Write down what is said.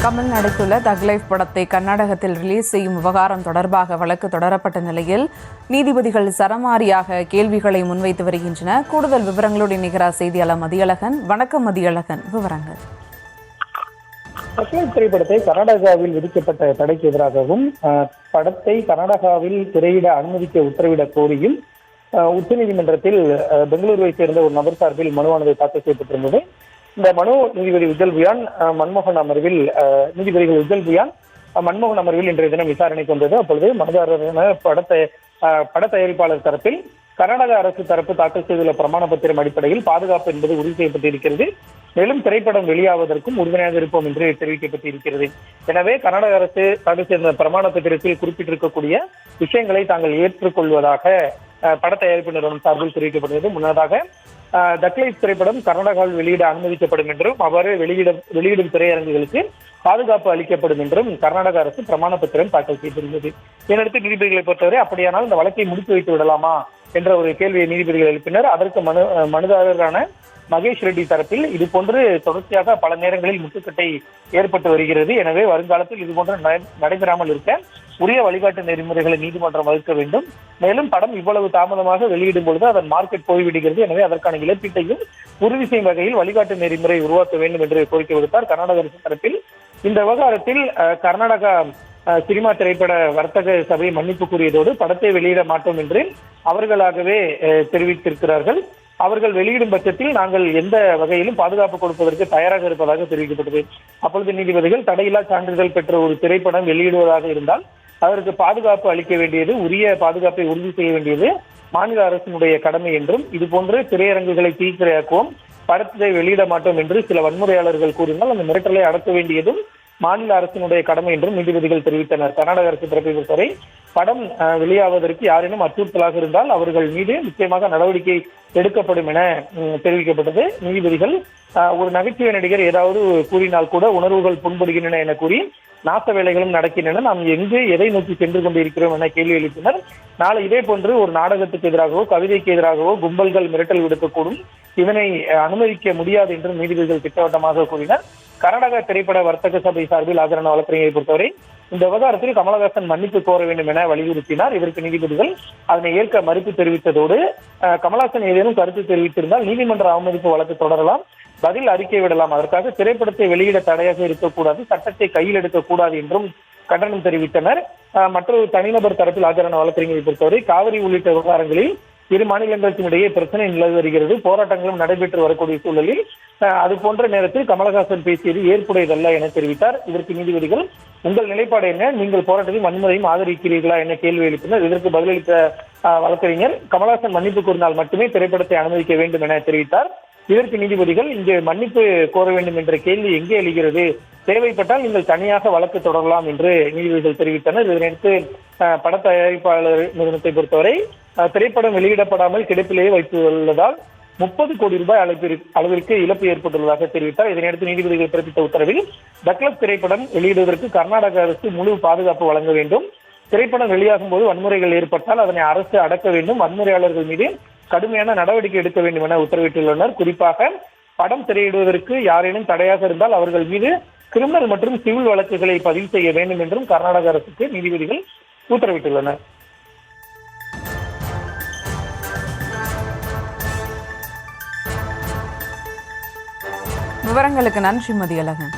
கமல் நடித்துள்ள தக் லைஃப் படத்தை கர்நாடகத்தில் ரிலீஸ் செய்யும் விவகாரம் தொடர்பாக வழக்கு தொடரப்பட்ட நிலையில் நீதிபதிகள் சரமாரியாக கேள்விகளை முன்வைத்து வருகின்றன. கூடுதல் விவரங்களோடு இணைகிறார் செய்தியாளர் மதியழகன். வணக்கம் மதியழகன், விவரங்கள். தக் திரைப்படத்தை கர்நாடகாவில் விதிக்கப்பட்ட தடைக்கு எதிராகவும் படத்தை கர்நாடகாவில் திரையிட அனுமதிக்க உத்தரவிட கோரியும் உச்சநீதிமன்றத்தில் பெங்களூருவை சேர்ந்த ஒரு நபர் சார்பில் மனுவானது தாக்கல் செய்யப்பட்டிருந்தது. இந்த மனு நீதிபதி உஜ்ஜல் புயான் மன்மோகன் அமர்வில் நீதிபதிகள் உஜ்ஜல் புயான் மன்மோகன் அமர்வில் இன்றைய தினம் விசாரணைக்கு வந்தது. அப்பொழுது மனுதாரரான பட தயாரிப்பாளர் தரப்பில் கர்நாடக அரசு தரப்பு தாக்கல் செய்துள்ள பிரமாண பத்திரம் அடிப்படையில் பாதுகாப்பு என்பது உறுதி செய்யப்பட்டிருக்கிறது. மேலும் திரைப்படம் வெளியாவதற்கும் உறுதுணையாக இருப்போம் என்று தெரிவிக்கப்பட்டிருக்கிறது. எனவே கர்நாடக அரசு தாக்கல் செய்த பிரமாண பத்திரத்தில் குறிப்பிட்டிருக்கக்கூடிய விஷயங்களை தாங்கள் ஏற்றுக்கொள்வதாக பட தயாரிப்பு நிறுவனம் சார்பில் தெரிவிக்கப்பட்டது. முன்னதாக தக் லைஃப் திரைப்படம் கர்நாடகாவில் வெளியிட அனுமதிக்கப்படும் என்றும் அவ்வாறு வெளியிடும் திரையரங்குகளுக்கு பாதுகாப்பு அளிக்கப்படும் என்றும் கர்நாடக அரசு பிரமாண பத்திரம் தாக்கல் செய்திருந்தது. இதனடுத்து நீதிபதிகளை பொறுத்தவரை அப்படியானால் இந்த வழக்கை முடித்து வைத்து விடலாமா என்ற ஒரு கேள்வியை நீதிபதிகள் எழுப்பினர். அதற்கு மனுதாரரான மகேஷ் ரெட்டி தரப்பில் இது போன்று தொடர்ச்சியாக பல நேரங்களில் முட்டுக்கட்டை ஏற்பட்டு வருகிறது. எனவே வருங்காலத்தில் இது போன்று நடைபெறாமல் இருக்க உரிய வழிகாட்டு நெறிமுறைகளை நீதிமன்றம் வகுக்க வேண்டும். மேலும் படம் இவ்வளவு தாமதமாக வெளியிடும் பொழுது அதன் மார்க்கெட் போய்விடுகிறது. எனவே அதற்கான இழப்பீட்டையும் உறுதி செய்யும் வகையில் வழிகாட்டு நெறிமுறை உருவாக்க வேண்டும் என்று கோரிக்கை விடுத்தார். கர்நாடக அரசு தரப்பில் இந்த விவகாரத்தில் கர்நாடகா சினிமா திரைப்பட வர்த்தக சபை மன்னிப்பு கூறியதோடு படத்தை வெளியிட மாட்டோம் என்று அவர்களாகவே தெரிவித்திருக்கிறார்கள். அவர்கள் வெளியிடும் பட்சத்தில் நாங்கள் எந்த வகையிலும் பாதுகாப்பு கொடுப்பதற்கு தயாராக இருப்பதாக தெரிவிக்கப்பட்டது. அப்பொழுது நீதிபதிகள் தடையில்லா சான்றிதழ் பெற்ற ஒரு திரைப்படம் வெளியிடுவதாக இருந்தால் அதற்கு பாதுகாப்பு அளிக்க வேண்டியது, உரிய பாதுகாப்பை உறுதி செய்ய வேண்டியது மாநில அரசினுடைய கடமை என்றும், இது போன்று திரையரங்குகளை தீக்கிரையாக்குவோம், படத்தை வெளியிட மாட்டோம் என்று சில வன்முறையாளர்கள் கூறினால் அந்த மிரட்டலை அடக்க வேண்டியதும் மாநில அரசினுடைய கடமை என்றும் நீதிபதிகள் தெரிவித்தனர். கர்நாடக அரசு தரப்பை பொறுத்தவரை படம் வெளியாவதற்கு யாரேனும் அச்சுறுத்தலாக இருந்தால் அவர்கள் மீது நிச்சயமாக நடவடிக்கை எடுக்கப்படும் என தெரிவிக்கப்பட்டது. நீதிபதிகள் ஒரு நகைச்சுவை நடிகர் ஏதாவது கூறினால் கூட உணர்வுகள் புண்படுகின்றன என கூறி நாச வேலைகளும் நடக்கின்றன, நாம் எங்கு எதை நோக்கி சென்று கொண்டிருக்கிறோம் என கேள்வி எழுப்பினர். நாளை இதே போன்று ஒரு நாடகத்துக்கு எதிராகவோ கவிதைக்கு எதிராகவோ கும்பல்கள் மிரட்டல் விடுக்கக்கூடும், இதனை அனுமதிக்க முடியாது என்றும் நீதிபதிகள் திட்டவட்டமாக கூறினர். கர்நாடக திரைப்பட வர்த்தக சபை சார்பில் ஆஜரான வழக்கறிஞரை பொறுத்தவரை இந்த விவகாரத்தில் கமலஹாசன் மன்னிப்பு கோர வேண்டும் என வலியுறுத்தினார். இதற்கு நீதிபதிகள் அதனை ஏற்க மறுப்பு தெரிவித்ததோடு கமலஹாசன் ஏதேனும் கருத்து தெரிவித்திருந்தால் நீதிமன்ற அவமதிப்பு வழக்கு தொடரலாம், பதில் அறிக்கை விடலாம், அதற்காக திரைப்படத்தை வெளியிட தடையாக இருக்கக்கூடாது, சட்டத்தை கையில் எடுக்கக்கூடாது என்றும் கண்டனம் தெரிவித்தனர். மற்றொரு தனிநபர் தரப்பில் ஆஜரான வழக்கறிஞரை பொறுத்தவரை காவிரி உள்ளிட்ட விவகாரங்களில் இரு மாநிலங்களுக்கிடையே பிரச்சனை நிலவி வருகிறது, போராட்டங்களும் நடைபெற்று வரக்கூடிய சூழலில் அது போன்ற நேரத்தில் கமலஹாசன் பேசியது ஏற்புடையதல்ல என தெரிவித்தார். இதற்கு நீதிபதிகள் உங்கள் நிலைப்பாடு என்ன, நீங்கள் போராட்டத்தையும் வன்முறையும் ஆதரிக்கிறீர்களா என கேள்வி எழுப்பினர். இதற்கு பதிலளித்த வழக்கறிஞர் கமலஹாசன் மன்னிப்பு கூறினால் மட்டுமே திரைப்படத்தை அனுமதிக்க வேண்டும் என தெரிவித்தார். இதற்கு நீதிபதிகள் இங்கு மன்னிப்பு கோர வேண்டும் என்ற கேள்வி எங்கே எழுகிறது, தேவைப்பட்டால் நீங்கள் தனியாக வழக்கு தொடரலாம் என்று நீதிபதிகள் தெரிவித்தனர். இதனையடுத்து பட தயாரிப்பாளர் நிறுவனத்தை பொறுத்தவரை திரைப்படம் வெளியிடப்படாமல் கிடப்பிலேயே வைத்துள்ளதால் 30 கோடி ரூபாய் அளவிற்கு இழப்பு ஏற்பட்டுள்ளதாக தெரிவித்தார். இதனையடுத்து நீதிபதிகள் பிறப்பித்த உத்தரவில் தக் லைஃப் திரைப்படம் வெளியிடுவதற்கு கர்நாடக அரசு முழு பாதுகாப்பு வழங்க வேண்டும், திரைப்படம் வெளியாகும் போது வன்முறைகள் ஏற்பட்டால் அதனை அரசு அடக்க வேண்டும், வன்முறையாளர்கள் மீது கடுமையான நடவடிக்கை எடுக்க வேண்டும் என உத்தரவிட்டுள்ளனர். குறிப்பாக படம் திரையிடுவதற்கு யாரேனும் தடையாக இருந்தால் அவர்கள் மீது கிரிமினல் மற்றும் சிவில் வழக்குகளை பதிவு செய்ய வேண்டும் என்றும் கர்நாடக அரசுக்கு நீதிபதிகள் உத்தரவிட்டுள்ளனர். விவரங்களுக்கு நன்றி மதியழகன்.